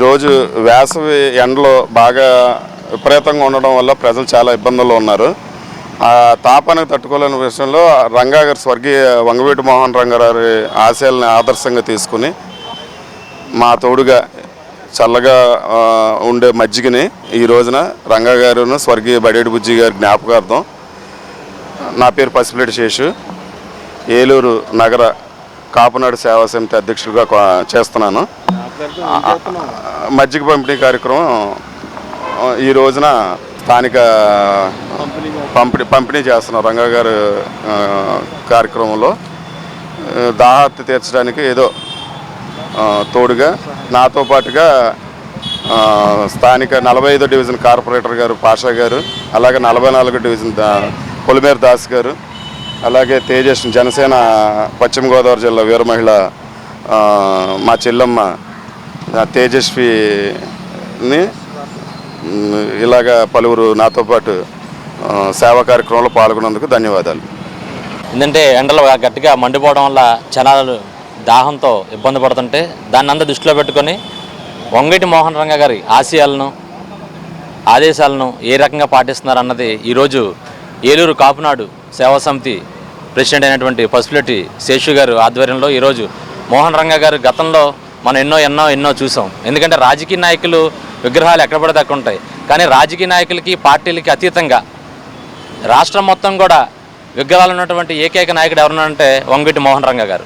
ఈరోజు వేసవి ఎండలో బాగా విపరీతంగా ఉండడం వల్ల ప్రజలు చాలా ఇబ్బందుల్లో ఉన్నారు. ఆ తాపానికి తట్టుకోలేని విషయంలో రంగా గారు, స్వర్గీయ వంగవీటి మోహన్ రంగా గారి ఆశయాలను ఆదర్శంగా తీసుకుని మా తోడుగా చల్లగా ఉండే మజ్జిగని ఈ రోజున రంగా గారును స్వర్గీయ బడేటి బుజ్జి గారి జ్ఞాపకార్థం నా పేరు పసిపిరెడ్డి శేషు, ఏలూరు నగర కాపునాడు సేవా సమితి అధ్యక్షుడిగా చేస్తున్నాను. మజ్జిగ పంపిణీ కార్యక్రమం ఈ రోజున స్థానిక పంపిణీ చేస్తున్నాం. రంగా గారు కార్యక్రమంలో దాహార్తి తీర్చడానికి ఏదో తోడుగా నాతో పాటుగా స్థానిక 45వ డివిజన్ కార్పొరేటర్ గారు పాషా గారు, అలాగే 44వ డివిజన్ పొలిమేర దాస్ గారు, అలాగే తేజస్ జనసేన పశ్చిమ గోదావరి జిల్లా వీర మహిళ మా చెల్లమ్మ తేజస్విని, ఇలాగా పలువురు నాతో పాటు సేవా కార్యక్రమంలో పాల్గొన్నందుకు ధన్యవాదాలు. ఎందుకంటే ఎండలు గట్టిగా మండిపోవడం వల్ల జనాలు దాహంతో ఇబ్బంది పడుతుంటే దాన్ని అంతా దృష్టిలో పెట్టుకొని వంగవీటి మోహన్ రంగా గారి ఆదేశాలను ఏ రకంగా పాటిస్తున్నారన్నది ఈరోజు ఏలూరు కాపునాడు సేవా సమితి ప్రెసిడెంట్ అయినటువంటి పసిపిరెడ్డి శేషు గారు ఆధ్వర్యంలో ఈరోజు మోహన్ రంగా గారు గతంలో మనం ఎన్నో చూసాం. ఎందుకంటే రాజకీయ నాయకులు విగ్రహాలు ఎక్కడ పడితే అక్కడ ఉంటాయి, కానీ రాజకీయ నాయకులకి పార్టీలకి అతీతంగా రాష్ట్రం మొత్తం కూడా విగ్రహాలు ఉన్నటువంటి ఏకైక నాయకుడు ఎవరున్నారంటే వంగవీటి మోహన్ రంగా గారు.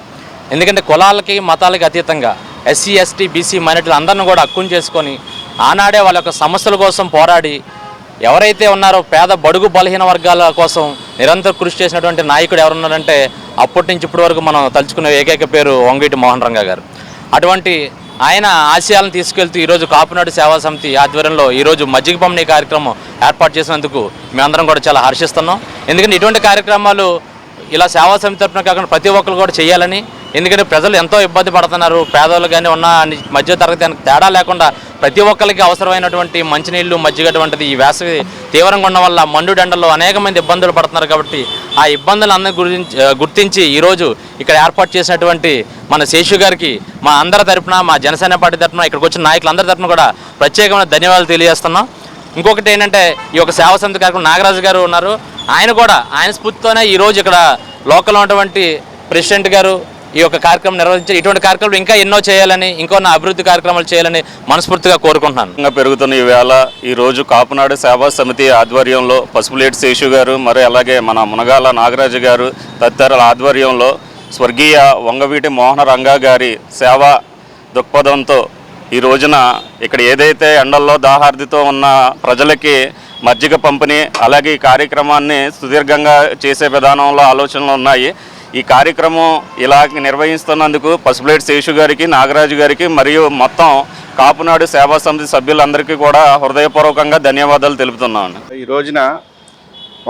ఎందుకంటే కులాలకి మతాలకి అతీతంగా ఎస్సీ ఎస్టీ బీసీ మైనారిటీలు అందరిని కూడా హక్కును చేసుకొని ఆనాడే వాళ్ళ యొక్క సమస్యల కోసం పోరాడి ఎవరైతే ఉన్నారో పేద బడుగు బలహీన వర్గాల కోసం నిరంతరం కృషి చేసినటువంటి నాయకుడు ఎవరున్నారంటే అప్పటి నుంచి ఇప్పటి వరకు మనం తలుచుకునే ఏకైక పేరు వంగవీటి మోహన్ రంగా గారు. అటువంటి ఆయన ఆశయాలను తీసుకెళ్తూ ఈరోజు కాపునాడు సేవా సమితి ఆధ్వర్యంలో ఈరోజు మజ్జిగ పంపిణీ కార్యక్రమం ఏర్పాటు చేసినందుకు మేమందరం కూడా చాలా హర్షిస్తున్నాం. ఎందుకంటే ఇటువంటి కార్యక్రమాలు ఇలా సేవా సమితి తరఫున కాకుండా ప్రతి ఒక్కరు కూడా చేయాలని, ఎందుకంటే ప్రజలు ఎంతో ఇబ్బంది పడుతున్నారు. పేదలు కానీ ఉన్న మధ్య తరగతి తేడా లేకుండా ప్రతి ఒక్కరికి అవసరమైనటువంటి మంచినీళ్ళు మజ్జిగ అటువంటిది ఈ వేసవి తీవ్రంగా ఉండడం వల్ల మండుడెండల్లో అనేక మంది ఇబ్బందులు పడుతున్నారు. కాబట్టి ఆ ఇబ్బందులందరి గుర్తించి ఈరోజు ఇక్కడ ఏర్పాటు చేసినటువంటి మన శేషు గారికి మా అందరి తరఫున, మా జనసేన పార్టీ తరఫున, ఇక్కడికి వచ్చిన నాయకులందరి తరఫున కూడా ప్రత్యేకమైన ధన్యవాదాలు తెలియజేస్తున్నాం. ఇంకొకటి ఏంటంటే ఈ యొక్క సేవా సమితి కార్యక్రమం నాగరాజు గారు ఉన్నారు, ఆయన స్ఫూర్తితోనే ఈరోజు ఇక్కడ లోకల్లో ఉన్నటువంటి ప్రెసిడెంట్ గారు ఈ యొక్క కార్యక్రమం నిర్వహించారు. ఇటువంటి కార్యక్రమాలు ఇంకా ఎన్నో చేయాలని, ఇంకొన్న అభివృద్ధి కార్యక్రమాలు చేయాలని మనస్ఫూర్తిగా కోరుకుంటున్నాను. పెరుగుతున్న ఈ వేళ ఈరోజు కాపునాడు సేవా సమితి ఆధ్వర్యంలో పసిపిరెడ్డి శేషు గారు, మరి అలాగే మన మునగాల నాగరాజు గారు తదితరుల ఆధ్వర్యంలో స్వర్గీయ వంగవీటి మోహన రంగా గారి సేవా దృక్పథంతో ఈ రోజున ఇక్కడ ఏదైతే ఎండల్లో దాహార్దితో ఉన్న ప్రజలకి మజ్జిగ పంపిణీ, అలాగే ఈ కార్యక్రమాన్ని సుదీర్ఘంగా చేసే విధానంలో ఆలోచనలు ఉన్నాయి. ఈ కార్యక్రమం ఇలా నిర్వహిస్తున్నందుకు పసిపిరెడ్డి శేషు గారికి, నాగరాజు గారికి మరియు మొత్తం కాపునాడు సేవా సమితి సభ్యులందరికీ కూడా హృదయపూర్వకంగా ధన్యవాదాలు తెలుపుతున్నాను. ఈ రోజున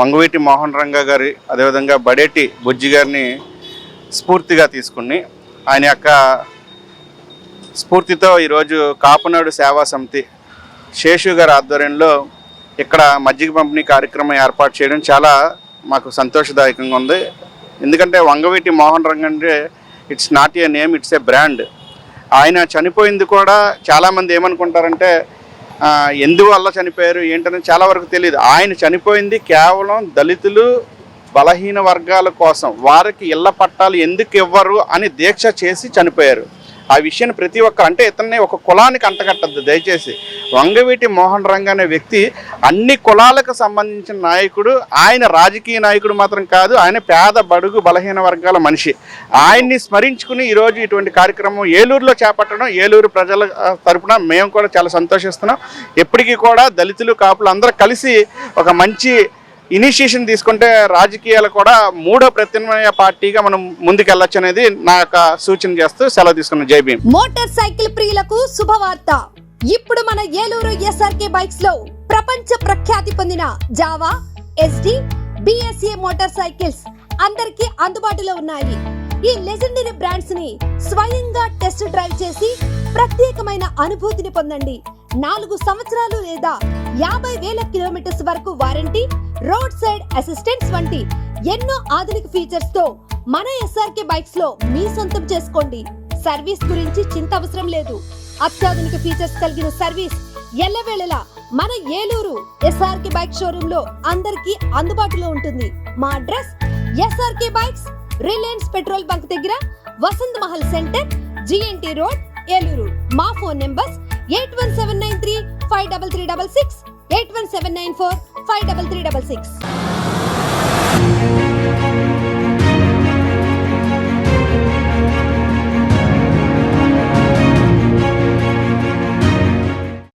వంగవీటి మోహన్ రంగా గారి, అదేవిధంగా బడేటి బుజ్జి గారిని స్ఫూర్తిగా తీసుకుని ఆయన యొక్క స్ఫూర్తితో ఈరోజు కాపునాడు సేవా సమితి శేషు గారి ఆధ్వర్యంలో ఇక్కడ మజ్జిగ పంపిణీ కార్యక్రమం ఏర్పాటు చేయడం చాలా మాకు సంతోషదాయకంగా ఉంది. ఎందుకంటే వంగవీటి మోహన్ రంగా అంటే it's not a name, it's a brand. ఆయన చనిపోయింది కూడా చాలామంది ఏమనుకుంటారంటే ఎందువల్ల చనిపోయారు ఏంటని చాలా వరకు తెలియదు. ఆయన చనిపోయింది కేవలం దళితులు, బలహీన వర్గాల కోసం, వారికి ఇళ్ల పట్టాలు ఎందుకు ఇవ్వరు అని దీక్ష చేసి చనిపోయారు. ఆ విషయాన్ని ప్రతి ఒక్కరు, అంటే ఇతన్ని ఒక కులానికి అంటగట్టద్దు దయచేసి. వంగవీటి మోహన్ రంగా అనే వ్యక్తి అన్ని కులాలకు సంబంధించిన నాయకుడు. ఆయన రాజకీయ నాయకుడు మాత్రం కాదు, ఆయన పేద బడుగు బలహీన వర్గాల మనిషి. ఆయన్ని స్మరించుకుని ఈరోజు ఇటువంటి కార్యక్రమం ఏలూరులో చేపట్టడం, ఏలూరు ప్రజల తరపున మేము కూడా చాలా సంతోషిస్తున్నాం. ఎప్పటికీ కూడా దళితులు, కాపులు అందరూ కలిసి ఒక మంచి ఇనిషియేషన్ తీసుకుంటే రాజకీయాలు కూడా మూడో ప్రత్యామ్నాయ పార్టీగా మనం ముందుకెళ్ళొచ్చు అనేది నా యొక్క సూచన చేస్తూ సెలవు తీసుకున్నాను. జై భీమ్. మోటార్ సైకిల్ ప్రియులకు శుభవార్త. ఇప్పుడు మన ఏలూరు ఎస్ఆర్కే బైక్స్ లో ప్రపంచ ప్రఖ్యాతి పొందిన Java, SD, BSA motor cycles అందరికీ అందుబాటులో ఉన్నాయి. ఈ లెజెండరీ బ్రాండ్స్ ని స్వయంగా టెస్ట్ డ్రైవ్ చేసి ప్రత్యేకమైన అనుభూతిని పొందండి. 4 సంవత్సరాలు లేదా 50,000 కిలోమీటర్స్ వరకు వారంటీ, రోడ్ సైడ్ అసిస్టెంట్స్ వంటి ఎన్నో ఆధునిక ఫీచర్స్ తో మన ఎస్ఆర్కే బైక్స్ లో మీ సొంతం చేసుకోండి. సర్వీస్ గురించి చింత అవసరం లేదు. అత్యాధునిక ఫీచర్స్ కలిగిన సర్వీస్ ఎల్లవేళలా మన ఏలూరు ఎస్ఆర్కే బైక్ షోరూమ్ లో అందరికీ అందుబాటులో ఉంటుంది. మా address SRK bikes, Reliance petrol bunk దగ్గర, Vasant Mahal centre, GNT road, Eluru. మా ఫోన్ నెంబర్స్ 81793 53366, 81794 53366.